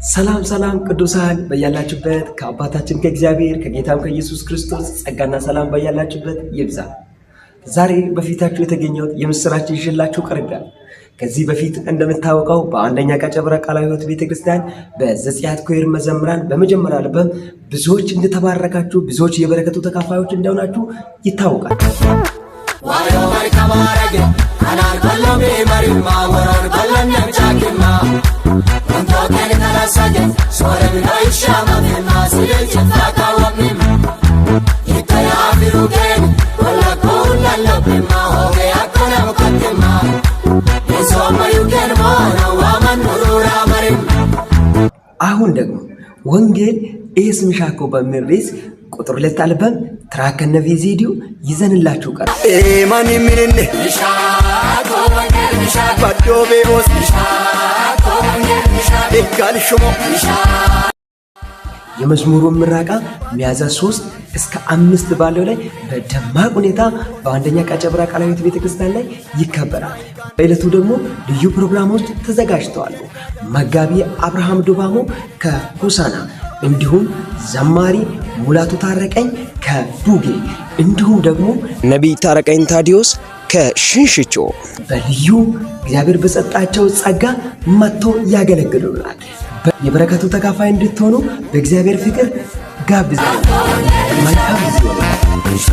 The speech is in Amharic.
ሰላም ሰላም ቅዱሳን በያላችሁበት ከአባታችን ከእግዚአብሔር ከጌታም ከኢየሱስ ክርስቶስ ጸጋና ሰላም በያላችሁበት ይብዛ። ዛሬ በፊታችሁ የተገኘሁት የምስራች ይዤላችሁ ቀርቤያለሁ። ከዚህ በፊት እንደምታወቀው በአንደኛ ቀጨብራ ቃለ ሕይወት ቤተክርስቲያን በዘጸአት ኮር መዘምራን በመጀመሪያ አልበም ብዙዎች እንደተባረካችሁ ብዙዎች የበረከቱ ተካፋዮች እንደሆናችሁ ይታወቃል። ዋዮ ማይ ከማረግ አናር በለሜ ማሪማ ወራር በለኔ ጫቂማ ወንቶ ከኔ ተላሳጀ ሶረብና ይሻማማ ሲለች ታካወሚም ይታያፊሩገን ወላኮን አለብማ ሆገ ያቆና ወከተማ የሶማዩገን ማና ዋማን ኑሩራ ማሪም። አሁን ደግሞ ወንጌል ኤስምሻኮ በሚል ርዕስ ቁጥር 2 አልበም ትራክ ከነ ቪዲዮ ይዘንላችሁ ቀር ማን ምንነ ሻኮ ወንጌል ሻኮ ባዶቤዎስ ሻኮ ወንጌል ሻኮ እካልሽሞ የመዝሙሩ ምራቃ ሚያዝያ 3 እስከ 5 ባለው ላይ በደማቅ ሁኔታ በአንደኛ ቀጨብራ ቃለ ሕይወት ቤተክርስቲያን ላይ ይከበራል። በዕለቱ ደግሞ ልዩ ፕሮግራሞች ተዘጋጅተዋል። መጋቢ አብርሃም ዱባሞ ከሆሳና እንዲሁም ዘማሪ ሙላቱ ታረቀኝ ከዱጌ እንዲሁም ደግሞ ነቢይ ታረቀኝ ታዲዮስ ከሽንሽቾ በልዩ እግዚአብሔር በሰጣቸው ጸጋ መጥቶ ያገለግሉናል። የበረከቱ ተካፋይ እንድትሆኑ በእግዚአብሔር ፍቅር ጋብዛለሁ። መልካም ጊዜ